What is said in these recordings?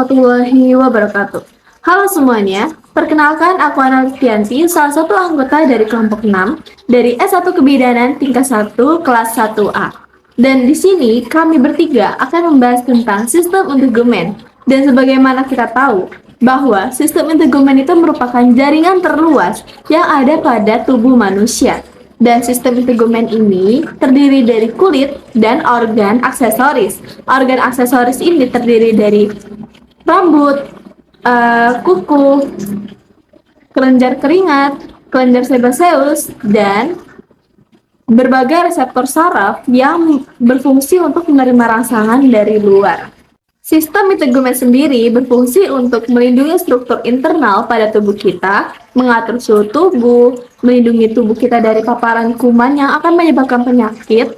warahmatullahi wabarakatuh. Halo semuanya, perkenalkan aku Analfianti, salah satu anggota dari kelompok 6 dari S1 Kebidanan tingkat 1 kelas 1A. Dan di sini kami bertiga akan membahas tentang sistem integumen. Dan sebagaimana kita tahu bahwa sistem integumen itu merupakan jaringan terluas yang ada pada tubuh manusia. Dan sistem integumen ini terdiri dari kulit dan organ aksesoris. Organ aksesoris ini terdiri dari rambut, kuku, kelenjar keringat, kelenjar sebaceus, dan berbagai reseptor saraf yang berfungsi untuk menerima rangsangan dari luar. Sistem integumen sendiri berfungsi untuk melindungi struktur internal pada tubuh kita, mengatur suhu tubuh, melindungi tubuh kita dari paparan kuman yang akan menyebabkan penyakit,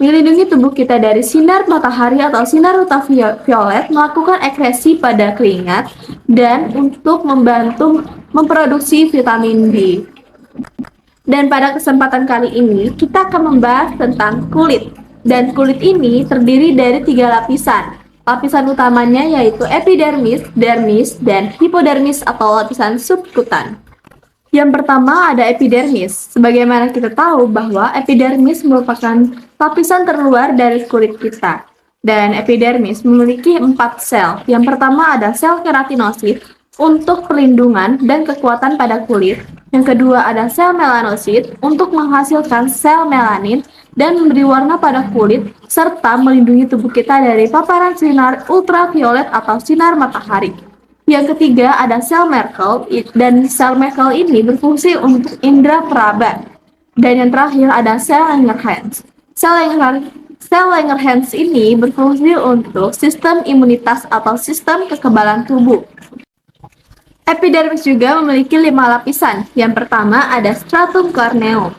melindungi tubuh kita dari sinar matahari atau sinar ultraviolet, melakukan ekskresi pada keringat, dan untuk membantu memproduksi vitamin D. Dan pada kesempatan kali ini, kita akan membahas tentang kulit. Dan kulit ini terdiri dari 3 lapisan. Lapisan utamanya yaitu epidermis, dermis, dan hipodermis atau lapisan subkutan. Yang pertama ada epidermis. Sebagaimana kita tahu bahwa epidermis merupakan lapisan terluar dari kulit kita. Dan epidermis memiliki 4 sel. Yang pertama ada sel keratinosit untuk perlindungan dan kekuatan pada kulit. Yang kedua ada sel melanosit untuk menghasilkan sel melanin dan memberi warna pada kulit serta melindungi tubuh kita dari paparan sinar ultraviolet atau sinar matahari. Yang ketiga ada sel Merkel, dan sel Merkel ini berfungsi untuk indera peraba. Dan yang terakhir ada sel Langerhans. Sel Langerhans ini berfungsi untuk sistem imunitas atau sistem kekebalan tubuh. Epidermis juga memiliki 5 lapisan. Yang pertama ada stratum corneum.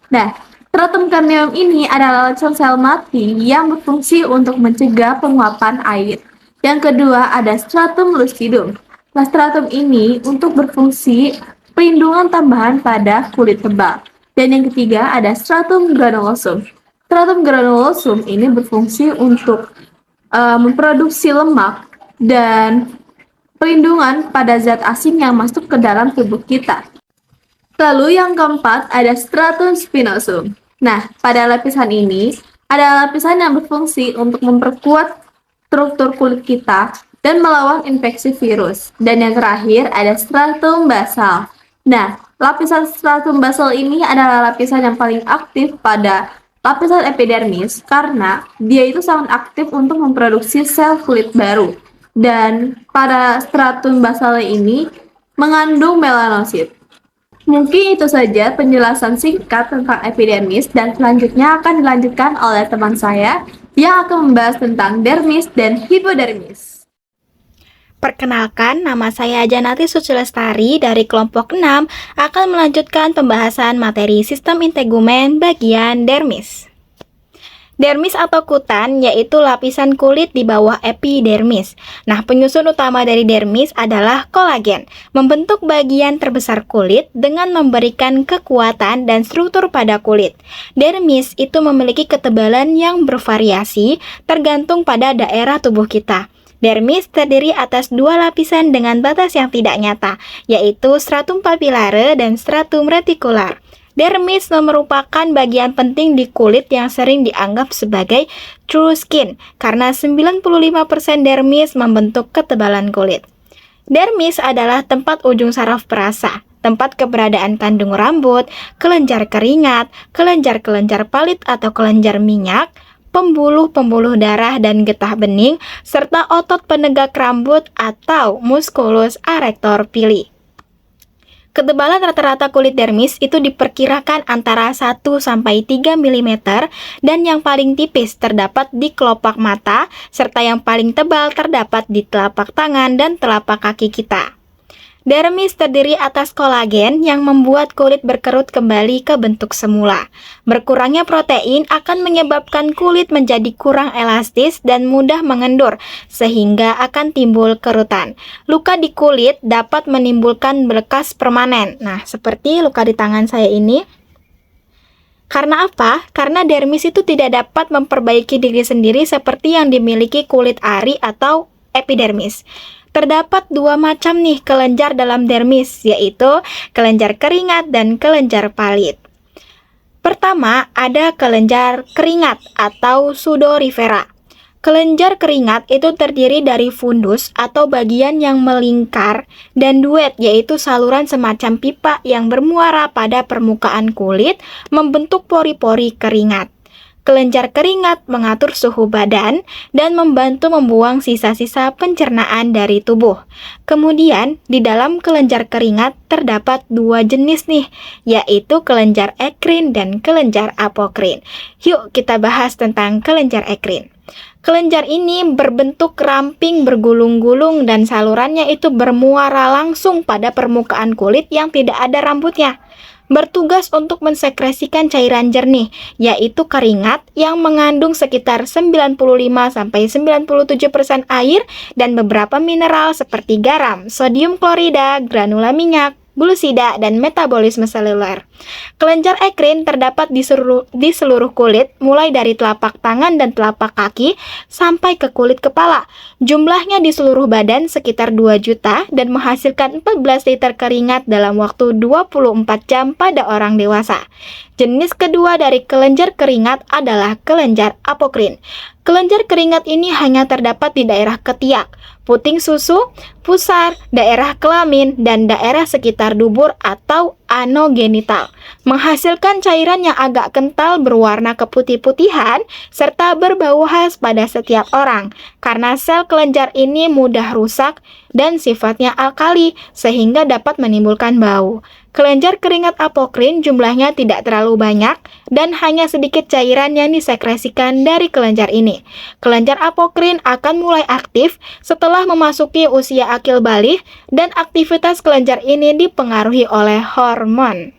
Nah, stratum corneum ini adalah lapisan sel mati yang berfungsi untuk mencegah penguapan air. Yang kedua ada stratum lucidum. Nah, stratum ini untuk berfungsi pelindungan tambahan pada kulit tebal. Dan yang ketiga ada stratum granulosum. Stratum granulosum ini berfungsi untuk memproduksi lemak dan pelindungan pada zat asing yang masuk ke dalam tubuh kita. Lalu yang keempat ada stratum spinosum. Nah, pada lapisan ini ada lapisan yang berfungsi untuk memperkuat struktur kulit kita dan melawan infeksi virus. Dan yang terakhir ada stratum basal. Nah, lapisan stratum basal ini adalah lapisan yang paling aktif pada lapisan epidermis karena dia itu sangat aktif untuk memproduksi sel kulit baru. Dan pada stratum basal ini mengandung melanosit. Mungkin itu saja penjelasan singkat tentang epidermis, dan selanjutnya akan dilanjutkan oleh teman saya yang akan membahas tentang dermis dan hipodermis. Perkenalkan, nama saya Janati Sucilestari dari kelompok 6 akan melanjutkan pembahasan materi sistem integumen bagian dermis. Dermis atau kutan yaitu lapisan kulit di bawah epidermis. Nah, penyusun utama dari dermis adalah kolagen, membentuk bagian terbesar kulit dengan memberikan kekuatan dan struktur pada kulit. Dermis itu memiliki ketebalan yang bervariasi tergantung pada daerah tubuh kita. Dermis terdiri atas 2 lapisan dengan batas yang tidak nyata, yaitu stratum papillare dan stratum retikular. Dermis merupakan bagian penting di kulit yang sering dianggap sebagai true skin karena 95% dermis membentuk ketebalan kulit. Dermis adalah tempat ujung saraf perasa, tempat keberadaan kandung rambut, kelenjar keringat, kelenjar-kelenjar palit atau kelenjar minyak, pembuluh-pembuluh darah dan getah bening, serta otot penegak rambut atau musculus arrector pili. Ketebalan rata-rata kulit dermis itu diperkirakan antara 1-3 mm dan yang paling tipis terdapat di kelopak mata serta yang paling tebal terdapat di telapak tangan dan telapak kaki kita. Dermis terdiri atas kolagen yang membuat kulit berkerut kembali ke bentuk semula. Berkurangnya protein akan menyebabkan kulit menjadi kurang elastis dan mudah mengendur, sehingga akan timbul kerutan. Luka di kulit dapat menimbulkan bekas permanen. Nah, seperti luka di tangan saya ini. Karena apa? Karena dermis itu tidak dapat memperbaiki diri sendiri seperti yang dimiliki kulit ari atau epidermis. Terdapat dua macam nih kelenjar dalam dermis, yaitu kelenjar keringat dan kelenjar palit. Pertama, ada kelenjar keringat atau sudorifera. Kelenjar keringat itu terdiri dari fundus atau bagian yang melingkar dan duet, yaitu saluran semacam pipa yang bermuara pada permukaan kulit membentuk pori-pori keringat. Kelenjar keringat mengatur suhu badan dan membantu membuang sisa-sisa pencernaan dari tubuh. Kemudian, di dalam kelenjar keringat terdapat dua jenis nih, yaitu kelenjar ekrin dan kelenjar apokrin. Yuk kita bahas tentang kelenjar ekrin. Kelenjar ini berbentuk ramping bergulung-gulung dan salurannya itu bermuara langsung pada permukaan kulit yang tidak ada rambutnya. Bertugas untuk mensekresikan cairan jernih, yaitu keringat yang mengandung sekitar 95-97% air dan beberapa mineral seperti garam, sodium klorida, granula minyak, glusida, dan metabolisme seluler. Kelenjar ekrin terdapat di seluruh kulit, mulai dari telapak tangan dan telapak kaki sampai ke kulit kepala. Jumlahnya di seluruh badan sekitar 2 juta dan menghasilkan 14 liter keringat dalam waktu 24 jam pada orang dewasa. Jenis kedua dari kelenjar keringat adalah kelenjar apokrin. Kelenjar keringat ini hanya terdapat di daerah ketiak, puting susu, pusar, daerah kelamin, dan daerah sekitar dubur atau anogenital, menghasilkan cairan yang agak kental berwarna keputih-putihan serta berbau khas pada setiap orang. Karena sel kelenjar ini mudah rusak dan sifatnya alkali sehingga dapat menimbulkan bau. Kelenjar keringat apokrin jumlahnya tidak terlalu banyak dan hanya sedikit cairan yang disekresikan dari kelenjar ini. Kelenjar apokrin akan mulai aktif setelah memasuki usia akil balik dan aktivitas kelenjar ini dipengaruhi oleh hormon.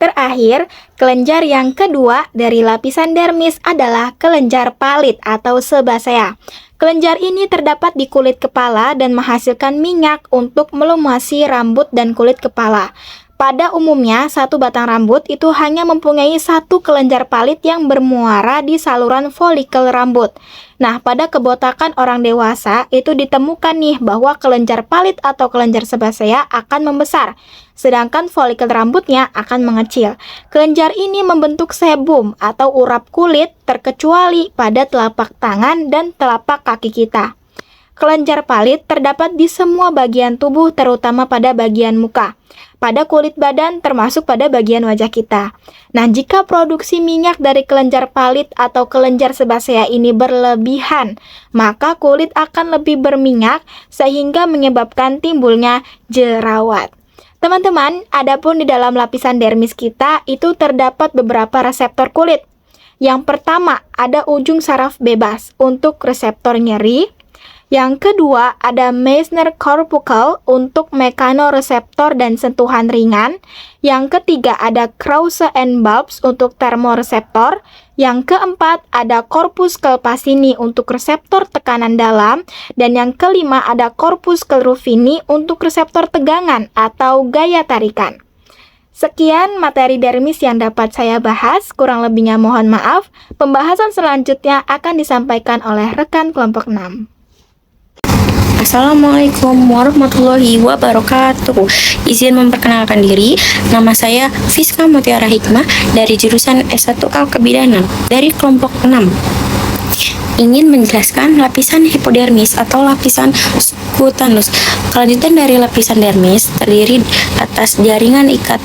Terakhir, kelenjar yang kedua dari lapisan dermis adalah kelenjar palit atau sebasea. Kelenjar ini terdapat di kulit kepala dan menghasilkan minyak untuk melumasi rambut dan kulit kepala. Pada umumnya, satu batang rambut itu hanya mempunyai satu kelenjar palit yang bermuara di saluran folikel rambut. Nah, pada kebotakan orang dewasa itu ditemukan nih bahwa kelenjar palit atau kelenjar sebasea akan membesar, sedangkan folikel rambutnya akan mengecil. Kelenjar ini membentuk sebum atau urap kulit terkecuali pada telapak tangan dan telapak kaki kita. Kelenjar palit terdapat di semua bagian tubuh, terutama pada bagian muka, pada kulit badan, termasuk pada bagian wajah kita. Nah, jika produksi minyak dari kelenjar palit atau kelenjar sebasea ini berlebihan, maka kulit akan lebih berminyak sehingga menyebabkan timbulnya jerawat. Teman-teman, adapun di dalam lapisan dermis kita itu terdapat beberapa reseptor kulit. Yang pertama, ada ujung saraf bebas untuk reseptor nyeri. Yang kedua, ada Meissner corpuscle untuk mekanoreseptor dan sentuhan ringan. Yang ketiga, ada Krause and Bulbs untuk termoreseptor. Yang keempat, ada corpuscle Pacini untuk reseptor tekanan dalam. Dan yang kelima, ada corpuscle Ruffini untuk reseptor tegangan atau gaya tarikan. Sekian materi dermis yang dapat saya bahas, kurang lebihnya mohon maaf. Pembahasan selanjutnya akan disampaikan oleh rekan kelompok 6. Assalamualaikum warahmatullahi wabarakatuh. Izin memperkenalkan diri, nama saya Fiska Mutiara Hikmah dari jurusan S1A Kebidanan dari kelompok 6. Ingin menjelaskan lapisan hipodermis atau lapisan subkutanus. Kelanjutan dari lapisan dermis terdiri atas jaringan ikat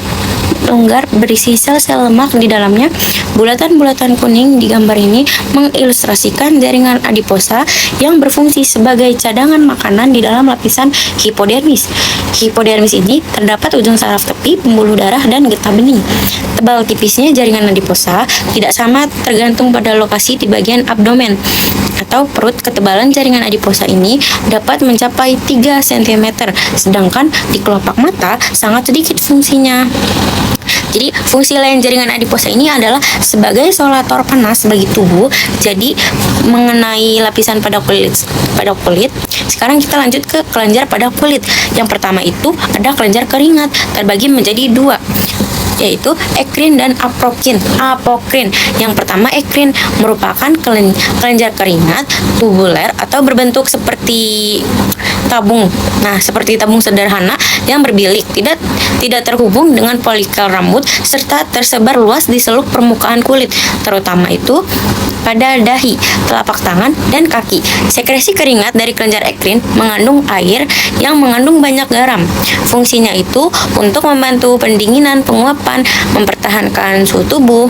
longgar berisi sel-sel lemak di dalamnya. Bulatan-bulatan kuning di gambar ini mengilustrasikan jaringan adiposa yang berfungsi sebagai cadangan makanan di dalam lapisan hipodermis. Hipodermis ini terdapat ujung saraf tepi, pembuluh darah, dan getah bening. Tebal tipisnya jaringan adiposa tidak sama tergantung pada lokasi di bagian abdomen atau perut. Ketebalan jaringan adiposa ini dapat mencapai 3 cm, sedangkan di kelopak mata sangat sedikit fungsinya. Jadi fungsi lain jaringan adiposa ini adalah sebagai isolator panas bagi tubuh. Jadi mengenai lapisan pada kulit, sekarang kita lanjut ke kelenjar pada kulit. Yang pertama itu ada kelenjar keringat, terbagi menjadi 2. yaitu ekrin dan apokrin. Yang pertama, ekrin merupakan kelenjar keringat tubuler atau berbentuk seperti tabung. Nah, seperti tabung sederhana yang berbilik, tidak terhubung dengan folikel rambut serta tersebar luas di seluruh permukaan kulit, terutama itu pada dahi, telapak tangan, dan kaki. Sekresi keringat dari kelenjar ekrin mengandung air yang mengandung banyak garam. Fungsinya itu untuk membantu pendinginan, penguapan, mempertahankan suhu tubuh.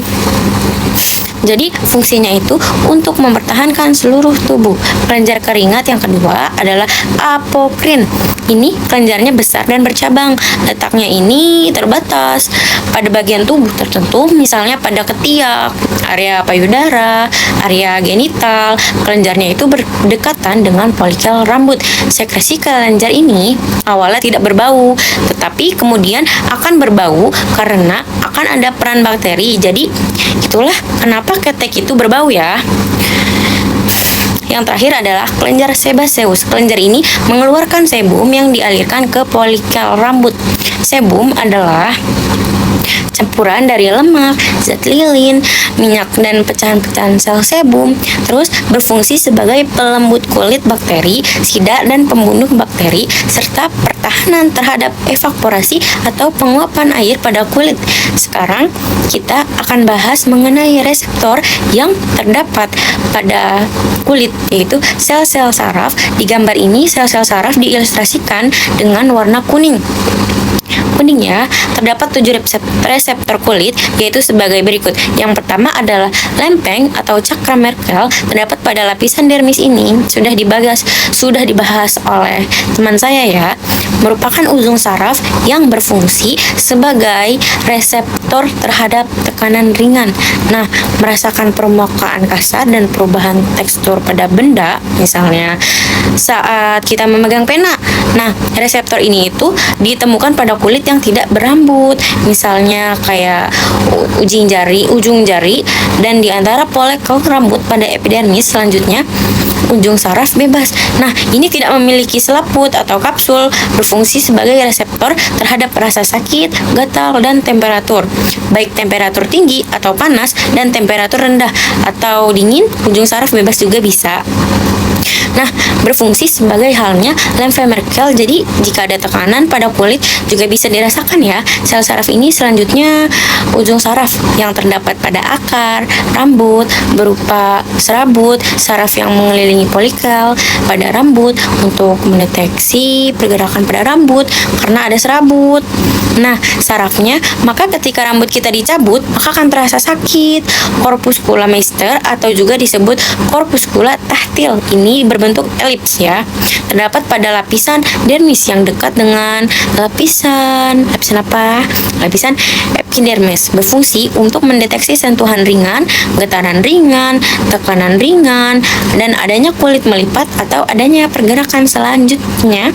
Jadi fungsinya itu untuk mempertahankan seluruh tubuh. Kelenjar keringat yang kedua adalah apokrin. Ini kelenjarnya besar dan bercabang. Letaknya ini terbatas pada bagian tubuh tertentu, misalnya pada ketiak, area payudara, area genital. Kelenjarnya itu berdekatan dengan folikel rambut. Sekresi kelenjar ini awalnya tidak berbau, tetapi kemudian akan berbau karena akan ada peran bakteri. Jadi itulah kenapa ketek itu berbau ya. Yang terakhir adalah kelenjar sebaceous. Kelenjar ini mengeluarkan sebum yang dialirkan ke folikel rambut. Sebum adalah campuran dari lemak, zat lilin, minyak, dan pecahan-pecahan sel sebum. Terus berfungsi sebagai pelembut kulit bakteri, sida, dan pembunuh bakteri, serta pertahanan terhadap evaporasi atau penguapan air pada kulit. Sekarang kita akan bahas mengenai reseptor yang terdapat pada kulit, yaitu sel-sel saraf. Di gambar ini sel-sel saraf diilustrasikan dengan warna kuning. Kuningnya terdapat 7 reseptor kulit, yaitu sebagai berikut. Yang pertama adalah lempeng atau cakra Merkel, terdapat pada lapisan dermis ini. Sudah dibahas oleh teman saya ya. Merupakan ujung saraf yang berfungsi sebagai reseptor terhadap tekanan ringan. Nah, merasakan permukaan kasar dan perubahan tekstur pada benda, misalnya saat kita memegang pena. Nah, reseptor ini itu ditemukan pada kulit yang tidak berambut, misalnya kayak ujung jari, dan di antara folikel rambut pada epidermis. Selanjutnya, ujung saraf bebas. Nah, ini tidak memiliki selaput atau kapsul, berfungsi sebagai reseptor terhadap rasa sakit, gatal, dan temperatur. Baik temperatur tinggi atau panas, dan temperatur rendah atau dingin, ujung saraf bebas juga bisa. Nah, berfungsi sebagai halnya lemfe Merkel. Jadi, jika ada tekanan pada kulit juga bisa dirasakan ya. Sel saraf ini selanjutnya ujung saraf yang terdapat pada akar rambut berupa serabut saraf yang mengelilingi folikel pada rambut untuk mendeteksi pergerakan pada rambut karena ada serabut. Nah, sarafnya, maka ketika rambut kita dicabut, maka akan terasa sakit. Corpuscula maester atau juga disebut corpuscula tahtil. Ini berbentuk elips ya. Terdapat pada lapisan dermis yang dekat dengan lapisan epidermis. Berfungsi untuk mendeteksi sentuhan ringan, getaran ringan, tekanan ringan, dan adanya kulit melipat atau adanya pergerakan. Selanjutnya,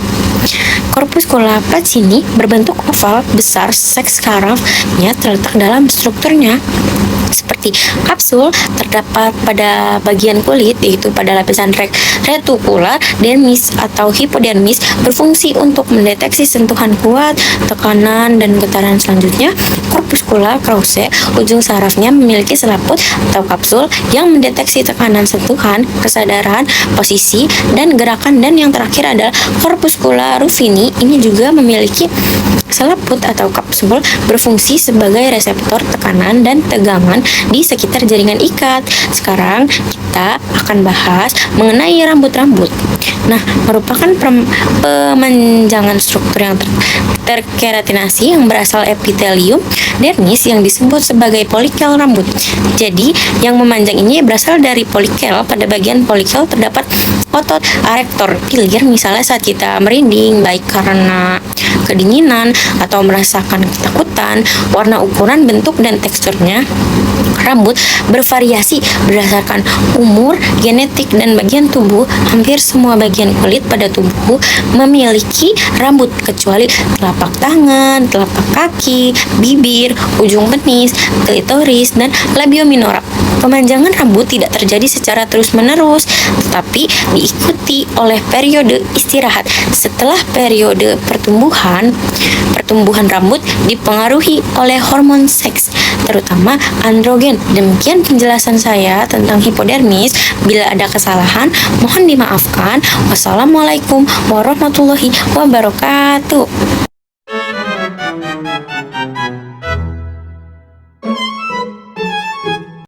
corpuscula placini berbentuk oval besar. Seks sarafnya terletak dalam strukturnya seperti kapsul, terdapat pada bagian kulit, yaitu pada lapisan retikular dermis atau hipodermis, berfungsi untuk mendeteksi sentuhan kuat, tekanan, dan getaran. Selanjutnya, corpuscula krause, ujung sarafnya memiliki selaput atau kapsul yang mendeteksi tekanan, sentuhan, kesadaran, posisi, dan gerakan. Dan yang terakhir adalah corpuscula ruffini. Ini juga memiliki selaput atau kapsul, berfungsi sebagai reseptor tekanan dan tegangan di sekitar jaringan ikat. Sekarang kita akan bahas mengenai rambut-rambut. Nah, merupakan pemanjangan struktur yang terkeratinasi yang berasal epitelium dermis yang disebut sebagai folikel rambut. Jadi, yang memanjang ini berasal dari folikel. Pada bagian folikel terdapat otot arektor ilir, misalnya saat kita merinding, baik karena kedinginan atau merasakan ketakutan. Warna, ukuran, bentuk, dan teksturnya rambut bervariasi berdasarkan umur, genetik, dan bagian tubuh. Hampir semua bagian kulit pada tubuh memiliki rambut kecuali telapak tangan, telapak kaki, bibir, ujung penis, klitoris, dan labio minora. Pemanjangan rambut tidak terjadi secara terus-menerus, tetapi diikuti oleh periode istirahat. Setelah periode pertumbuhan, pertumbuhan rambut dipengaruhi oleh hormon seks, terutama androgen. Demikian penjelasan saya tentang hipodermis. Bila ada kesalahan, mohon dimaafkan. Wassalamualaikum warahmatullahi wabarakatuh.